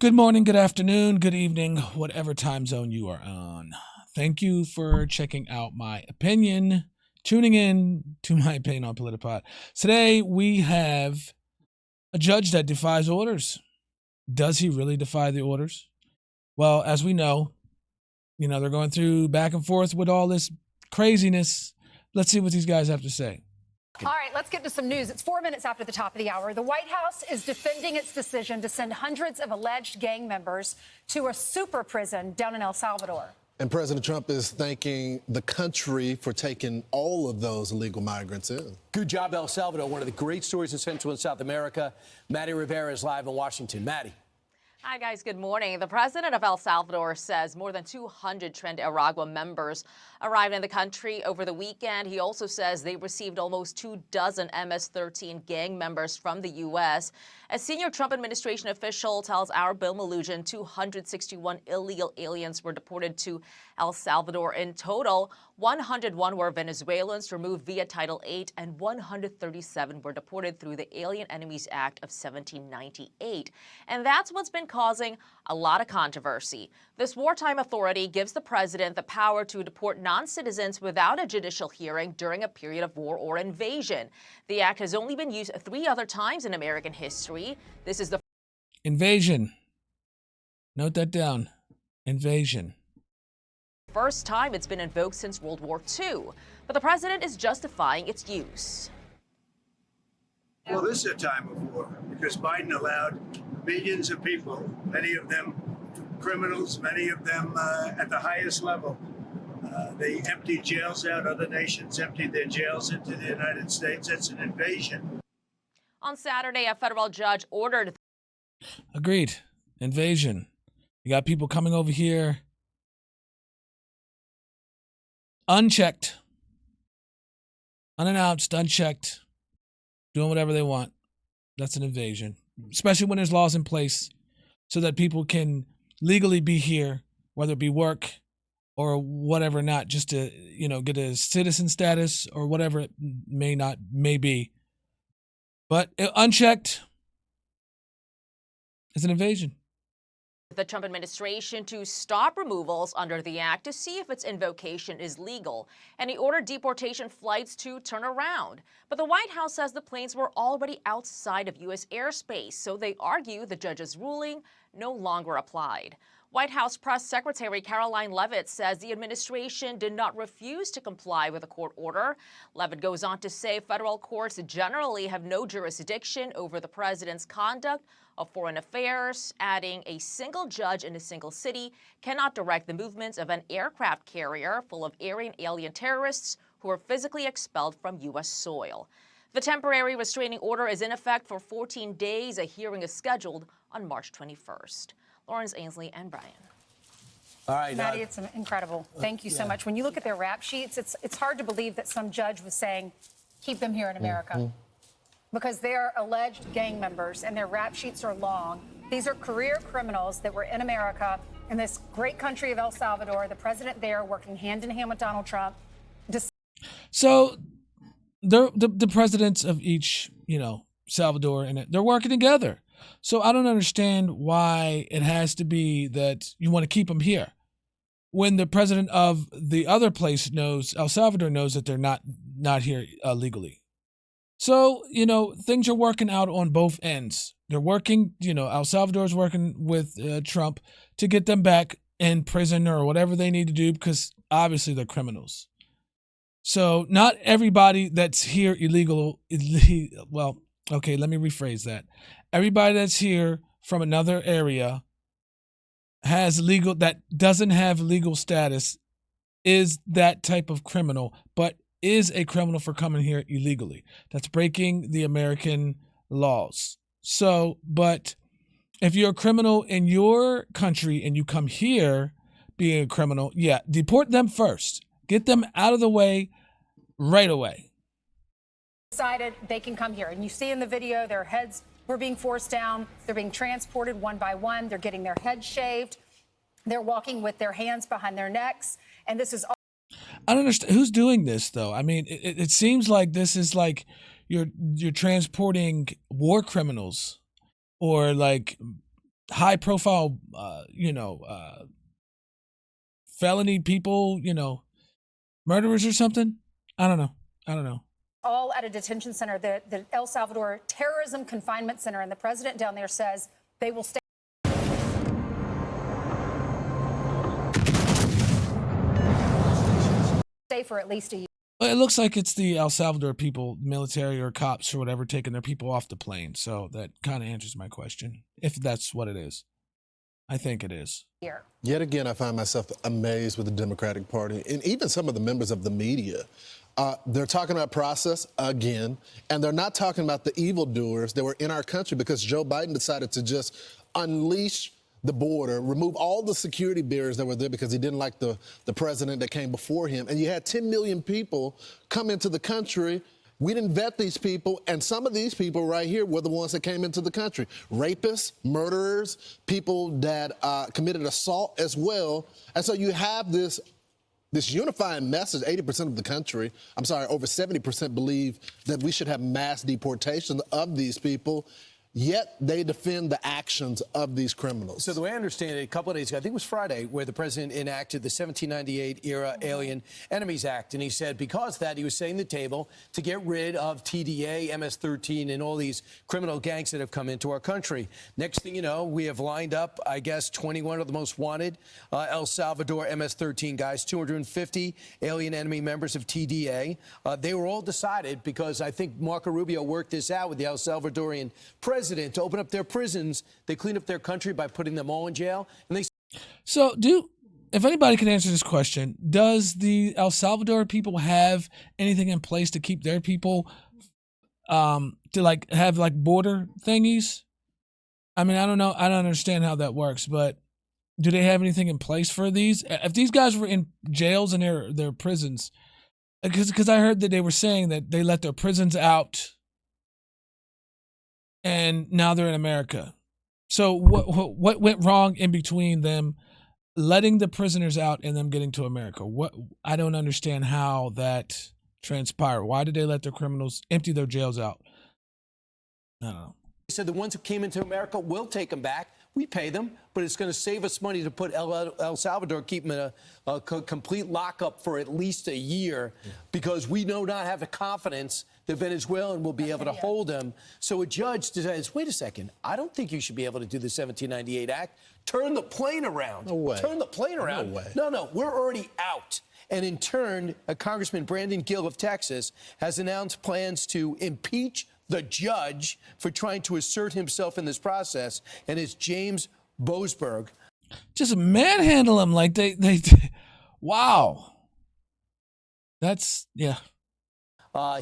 Good morning, good afternoon, good evening, whatever time zone you are on. Thank you for checking out my opinion, tuning in to my opinion on Politapod. Today, we have a judge that defies orders. Does he really defy the orders? Well, as we know, they're going through back and forth with all this craziness. Let's see what these guys have to say. All right, let's get to some news. It's 4 minutes after the top of the hour. The White House is defending its decision to send hundreds of alleged gang members to a super prison down in El Salvador. And President Trump is thanking the country for taking all of those illegal migrants in. Good job, El Salvador, one of the great stories in Central and South America. Maddie Rivera is live in Washington. Maddie. Hi, guys. Good morning. The president of El Salvador says more than 200 Tren de Aragua members arrived in the country over the weekend. He also says they received almost 24 MS-13 gang members from the U.S. A senior Trump administration official tells our Bill Malugin 261 illegal aliens were deported to El Salvador. In total, 101 were Venezuelans removed via Title VIII, and 137 were deported through the Alien Enemies Act of 1798. And that's what's been causing a lot of controversy. This wartime authority gives the president the power to deport non-citizens without a judicial hearing during a period of war or invasion. The act has only been used 3 other times in American history. This is the Invasion. Note that down. Invasion. first time it's been invoked since World War II. But the president is justifying its use. Well, this is a time of war because Biden allowed millions of people, many of them criminals, many of them at the highest level. They emptied jails out. Other nations emptied their jails into the United States. It's an invasion. On Saturday, a federal judge ordered. Agreed. Invasion. You got people coming over here unchecked, unannounced, unchecked, doing whatever they want. That's an invasion, especially when there's laws in place so that people can legally be here, whether it be work or whatever, not just to, get a citizen status or whatever it may be. But unchecked is an invasion. The Trump administration to stop removals under the act to see if its invocation is legal, and he ordered deportation flights to turn around. But the White House says the planes were already outside of U.S. airspace, so they argue the judge's ruling no longer applied. White House Press Secretary Caroline Leavitt says the administration did not refuse to comply with a court order. Leavitt goes on to say federal courts generally have no jurisdiction over the president's conduct of foreign affairs, adding a single judge in a single city cannot direct the movements of an aircraft carrier full of Aryan alien terrorists who are physically expelled from U.S. soil. The temporary restraining order is in effect for 14 days. A hearing is scheduled on March 21st. Lawrence, Ainsley, and Brian. All right, Maddie, it's incredible. Thank you so much. When you look at their rap sheets, it's hard to believe that some judge was saying, keep them here in America. Because they're alleged gang members and their rap sheets are long. These are career criminals that were in America, in this great country of El Salvador, the president there working hand in hand with Donald Trump. So the presidents of each, Salvador, and they're working together. So I don't understand why it has to be that you want to keep them here when the president of the other place knows, El Salvador knows that they're not here legally. So, things are working out on both ends. They're working, El Salvador's working with Trump to get them back in prison or whatever they need to do because obviously they're criminals. So not everybody that's here well, okay, let me rephrase that. Everybody that's here from another area that doesn't have legal status is that type of criminal, but is a criminal for coming here illegally. That's breaking the American laws. So, but if you're a criminal in your country and you come here being a criminal, deport them first. Get them out of the way right away. Decided they can come here. And you see in the video, their heads were being forced down. They're being transported one by one. They're getting their heads shaved. They're walking with their hands behind their necks. And this is all. I don't understand who's doing this, though. I mean, it seems like this is like you're transporting war criminals or like high profile, felony people, murderers or something. I don't know. All at a detention center, the El Salvador Terrorism Confinement Center, and the president down there says they will stay for at least a year. It looks like it's the El Salvador people, military or cops or whatever, taking their people off the plane. So that kind of answers my question, if that's what it is. I think it is. Yet again, I find myself amazed with the Democratic Party and even some of the members of the media. They're talking about process again, and they're not talking about the evildoers that were in our country because Joe Biden decided to just unleash the border, remove all the security barriers that were there because he didn't like the president that came before him. And you had 10 million people come into the country. We didn't vet these people, and some of these people right here were the ones that came into the country. Rapists, murderers, people that committed assault as well. And so you have this unifying message. 80% of the country, over 70% believe that we should have mass deportation of these people. Yet they defend the actions of these criminals. So the way I understand it, a couple of days ago, I think it was Friday, where the president enacted the 1798-era Alien Enemies Act. And he said because of that, he was setting the table to get rid of TDA, MS-13, and all these criminal gangs that have come into our country. Next thing you know, we have lined up, I guess, 21 of the most wanted El Salvador MS-13 guys, 250 alien enemy members of TDA. They were all decided because I think Marco Rubio worked this out with the El Salvadorian president to open up their prisons. They clean up their country by putting them all in jail. And So, if anybody can answer this question, does the El Salvador people have anything in place to keep their people to have border thingies? I mean, I don't know. I don't understand how that works, but do they have anything in place for these? If these guys were in jails and their prisons, because I heard that they were saying that they let their prisons out and now they're in America. So what went wrong in between them letting the prisoners out and them getting to America? I don't understand how that transpired. Why did they let their criminals empty their jails out? I don't know. They said the ones who came into America, we'll take them back. We pay them, but it's going to save us money to put El Salvador, keep them in a complete lockup for at least a year because we do not have the confidence that Venezuelan will be able to hold them. So a judge decides, wait a second, I don't think you should be able to do the 1798 Act. Turn the plane around. No way. Turn the plane around. No way. No, we're already out. And in turn, Congressman Brandon Gill of Texas has announced plans to impeach the judge for trying to assert himself in this process, and it's James Boasberg. Just manhandle him like they wow. That's, yeah.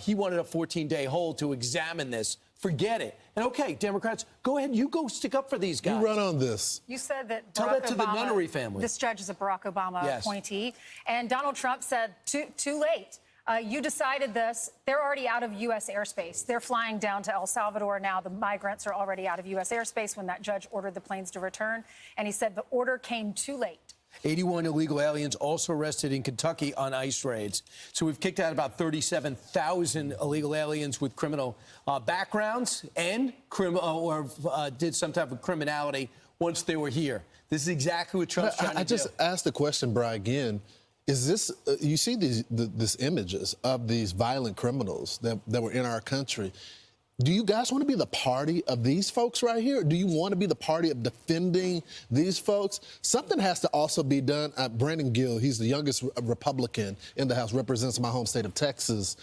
He wanted a 14-day hold to examine this. Forget it. And okay, Democrats, go ahead. You go stick up for these guys. You run on this. You said that Tell Barack that to Obama, the nunnery family. This judge is a Barack Obama appointee. And Donald Trump said, too late. You decided this. They're already out of U.S. airspace. They're flying down to El Salvador now. The migrants are already out of U.S. airspace when that judge ordered the planes to return. And he said the order came too late. 81 illegal aliens also arrested in Kentucky on ICE raids. So we've kicked out about 37,000 illegal aliens with criminal backgrounds and did some type of criminality once they were here. This is exactly what Trump's trying to do. I just asked the question, Bri, again. Is this, you see these images of these violent criminals that were in our country. Do you guys want to be the party of these folks right here? Do you want to be the party of defending these folks? Something has to also be done. Brandon Gill, he's the youngest Republican in the House, represents my home state of Texas.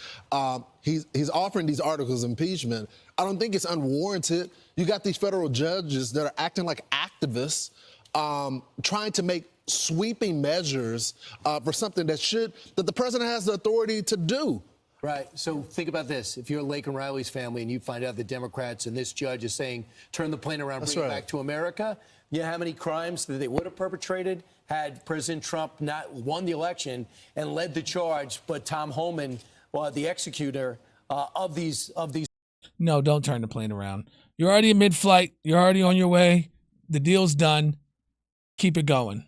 He's offering these articles of impeachment. I don't think it's unwarranted. You got these federal judges that are acting like activists, trying to make sweeping measures for something that the president has the authority to do. Right. So think about this. If you're Laken Riley's family and you find out the Democrats and this judge is saying, turn the plane around, bring it back to America, you know how many crimes that they would have perpetrated had President Trump not won the election and led the charge, but Tom Homan, the executor of these. No, don't turn the plane around. You're already in mid-flight. You're already on your way. The deal's done. Keep it going.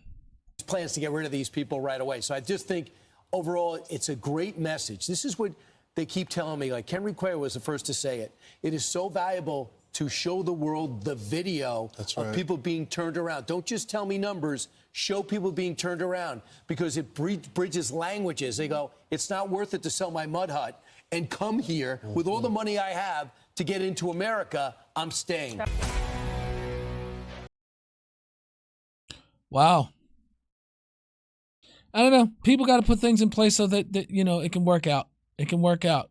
Plans to get rid of these people right away. So I just think overall it's a great message. This is what they keep telling me. Like Henry Cuellar was the first to say it. It is so valuable to show the world the video That's of right. people being turned around. Don't just tell me numbers. Show people being turned around, because it bridges languages. They go, it's not worth it to sell my mud hut and come here with all the money I have to get into America. I'm staying. Wow. I don't know. People got to put things in place so that you know, it can work out. It can work out.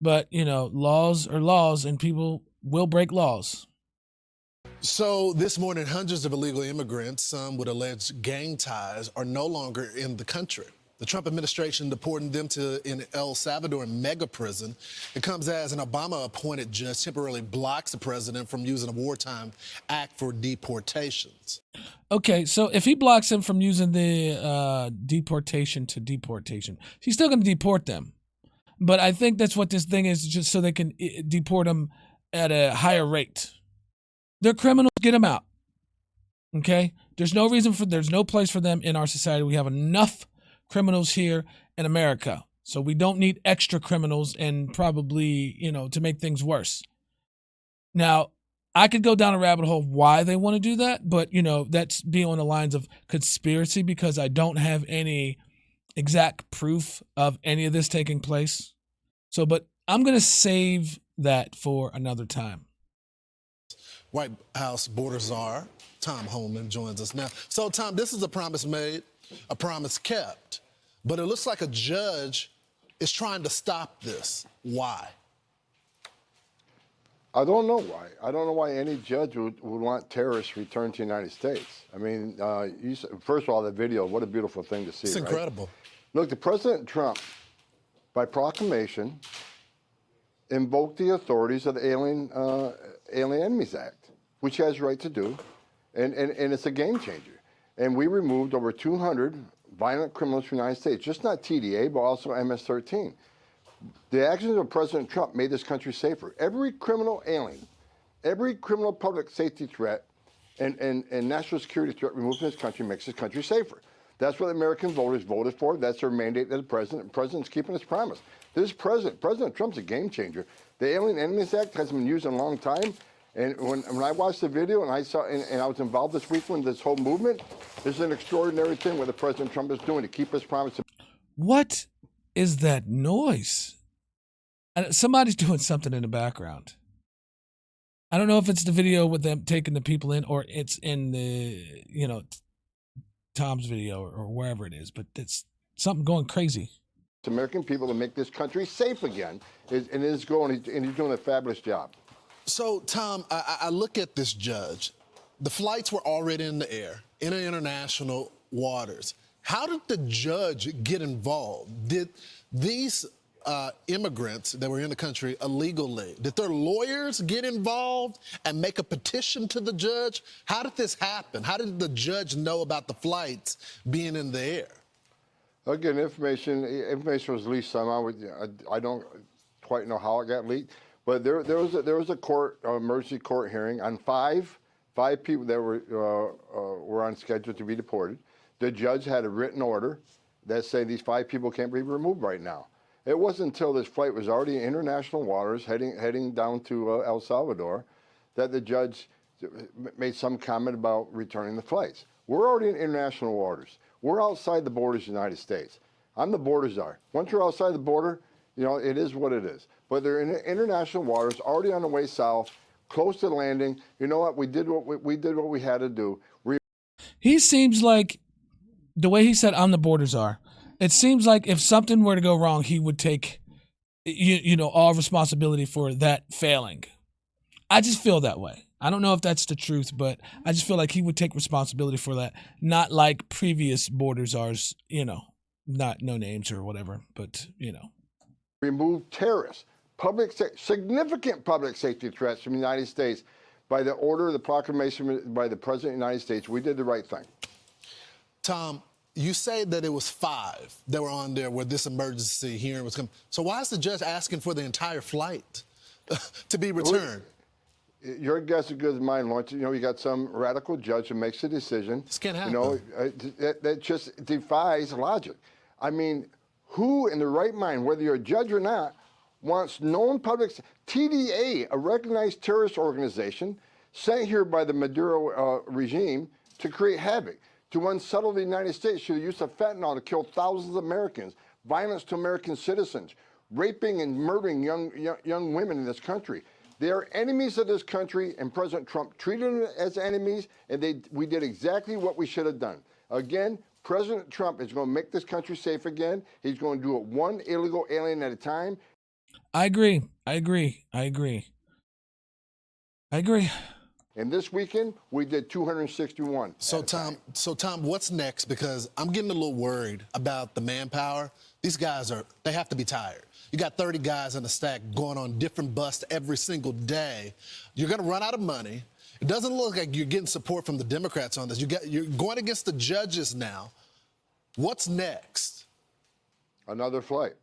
But, you know, laws are laws, and people will break laws. So this morning, hundreds of illegal immigrants, some with alleged gang ties, are no longer in the country. The Trump administration deporting them to an El Salvador mega prison. It comes as an Obama-appointed judge temporarily blocks the president from using a wartime act for deportations. Okay, so if he blocks him from using the deportation, he's still going to deport them. But I think that's what this thing is, just so they can deport them at a higher rate. They're criminals, get them out. Okay? There's no place for them in our society. We have enough criminals here in America. So we don't need extra criminals and probably, you know, to make things worse. Now, I could go down a rabbit hole of why they want to do that, but, you know, that's being on the lines of conspiracy, because I don't have any exact proof of any of this taking place. So, but I'm going to save that for another time. White House border czar Tom Homan joins us now. So, Tom, this is a promise made, a promise kept, but it looks like a judge is trying to stop this. Why? I don't know why. I don't know why any judge would want terrorists returned to the United States. I mean, first of all, the video, what a beautiful thing to see. It's right? incredible. Look, the President Trump, by proclamation, invoked the authorities of the Alien Enemies Act, which he has the right to do, and it's a game changer. And we removed over 200 violent criminals from the United States, just not TDA, but also MS-13. The actions of President Trump made this country safer. Every criminal alien, every criminal public safety threat and national security threat removed from this country makes this country safer. That's what the American voters voted for. That's their mandate as the president. The president's keeping his promise. President Trump's a game changer. The Alien Enemies Act hasn't been used in a long time. And when I watched the video and I saw, and I was involved this week in this whole movement, this is an extraordinary thing what the President Trump is doing to keep his promise. What is that noise? Somebody's doing something in the background. I don't know if it's the video with them taking the people in, or it's in the, you know, Tom's video or wherever it is, but it's something going crazy. American people to make this country safe again, and he's doing a fabulous job. So, Tom, I look at this judge. The flights were already in the air, in international waters. How did the judge get involved? Did these immigrants that were in the country illegally, did their lawyers get involved and make a petition to the judge? How did this happen? How did the judge know about the flights being in the air? Again, information was leaked somehow. I don't quite know how it got leaked, but there was a emergency court hearing on five people that were on schedule to be deported. The judge had a written order that said these 5 people can't be removed right now. It wasn't until this flight was already in international waters, heading down to El Salvador, that the judge made some comment about returning the flights. We're already in international waters. We're outside the borders of the United States. I'm the border czar. Once you're outside the border, you know, it is what it is. But they're in international waters, already on the way south, close to landing. You know what? We did what we had to do. He seems like, the way he said, "I'm the border czar," it seems like if something were to go wrong, he would take, you know, all responsibility for that failing. I just feel that way. I don't know if that's the truth, but I just feel like he would take responsibility for that, not like previous border czars, you know, no names or whatever, but, you know. Remove terrorists, significant public safety threats from the United States by the order, the proclamation by the President of the United States. We did the right thing. Tom, you say that it was 5 that were on there where this emergency hearing was coming. So why is the judge asking for the entire flight to be returned? Your guess is as good as mine, Lawrence. You know, you got some radical judge who makes a decision. This can't happen. You know, that just defies logic. I mean, who in their right mind, whether you're a judge or not, wants known public, TDA, a recognized terrorist organization, sent here by the Maduro regime to create havoc, to unsettle the United States through the use of fentanyl to kill thousands of Americans, violence to American citizens, raping and murdering young women in this country. They are enemies of this country, and President Trump treated them as enemies, and we did exactly what we should have done. Again, President Trump is going to make this country safe again. He's going to do it one illegal alien at a time. I agree. And this weekend, we did 261. So Tom, what's next? Because I'm getting a little worried about the manpower. These guys they have to be tired. You got 30 guys in the stack going on different busts every single day. You're going to run out of money. It doesn't look like you're getting support from the Democrats on this. You're going against the judges now. What's next? Another flight.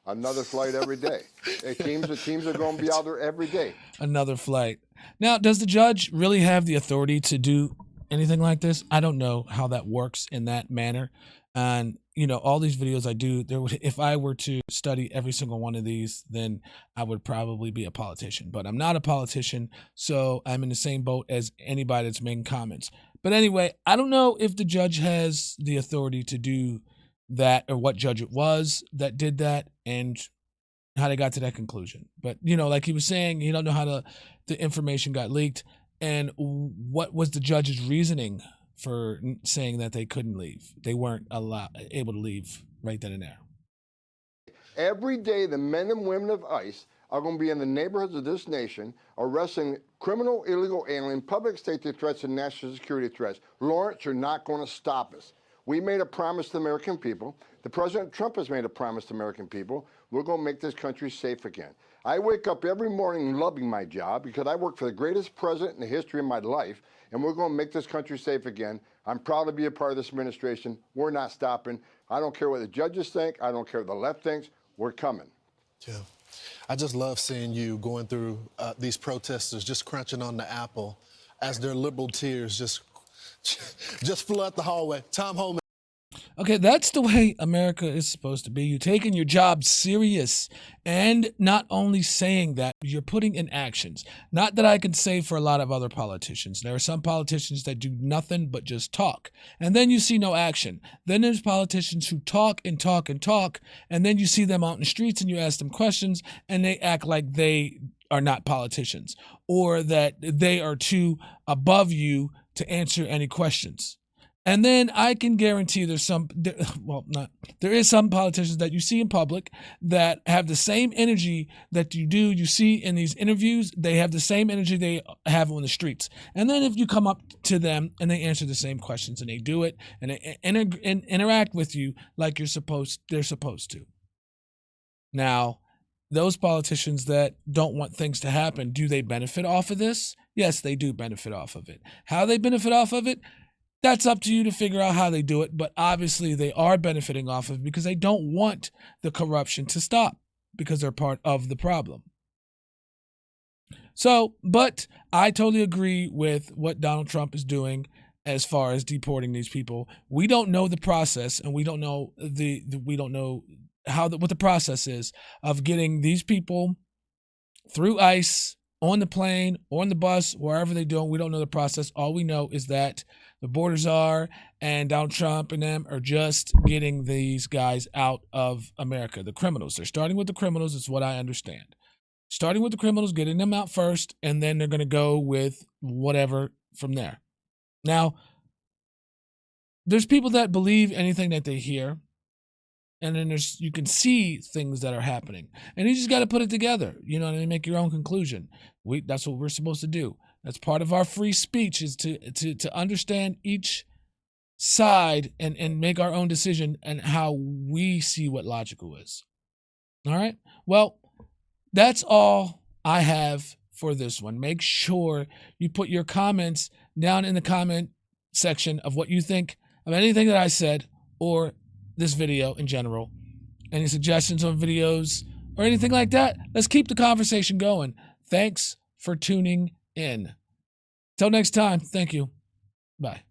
Another flight every day. The teams are going to be out there every day. Another flight. Now, does the judge really have the authority to do anything like this? I don't know how that works in that manner. And, you know, all these videos I do, if I were to study every single one of these, then I would probably be a politician. But I'm not a politician, so I'm in the same boat as anybody that's making comments. But anyway, I don't know if the judge has the authority to do that, or what judge it was that did that, and how they got to that conclusion. But, you know, like he was saying, you don't know how the information got leaked, and what was the judge's reasoning for saying that they couldn't leave. They weren't able to leave right then and there. Every day, the men and women of ICE are going to be in the neighborhoods of this nation arresting criminal, illegal alien, public safety threats, and national security threats. Lawrence, you're not going to stop us. We made a promise to the American people. The President Trump has made a promise to the American people. We're going to make this country safe again. I wake up every morning loving my job because I work for the greatest president in the history of my life, and we're going to make this country safe again. I'm proud to be a part of this administration. We're not stopping. I don't care what the judges think. I don't care what the left thinks. We're coming. Yeah. I just love seeing you going through these protesters just crunching on the apple as their liberal tears just flood the hallway. Tom Homan. Okay, that's the way America is supposed to be. You're taking your job serious, and not only saying that, you're putting in actions. Not that I can say for a lot of other politicians. There are some politicians that do nothing but just talk, and then you see no action. Then there's politicians who talk and talk and talk, and then you see them out in the streets and you ask them questions, and they act like they are not politicians, or that they are too above you to answer any questions. And then I can guarantee there is some politicians that you see in public that have the same energy that you see in these interviews. They have the same energy they have on the streets. And then if you come up to them and they answer the same questions and they do it and they interact with you like they're supposed to. Now, those politicians that don't want things to happen, do they benefit off of this? Yes, they do benefit off of it. How they benefit off of it? That's up to you to figure out how they do it, but obviously they are benefiting off of it because they don't want the corruption to stop because they're part of the problem. So, but I totally agree with what Donald Trump is doing as far as deporting these people. We don't know the process, and we don't know what the process is of getting these people through ICE, on the plane, on the bus, wherever they do. We don't know the process. All we know is that the borders are, and Donald Trump and them are just getting these guys out of America, the criminals. They're starting with the criminals, is what I understand. Starting with the criminals, getting them out first, and then they're going to go with whatever from there. Now, there's people that believe anything that they hear, and then you can see things that are happening, and you just got to put it together. You know what I mean? Make your own conclusion. That's what we're supposed to do. That's part of our free speech, is to understand each side and make our own decision and how we see what logical is. All right? Well, that's all I have for this one. Make sure you put your comments down in the comment section of what you think of anything that I said or this video in general. Any suggestions on videos or anything like that? Let's keep the conversation going. Thanks for tuning in. Till next time, thank you. Bye.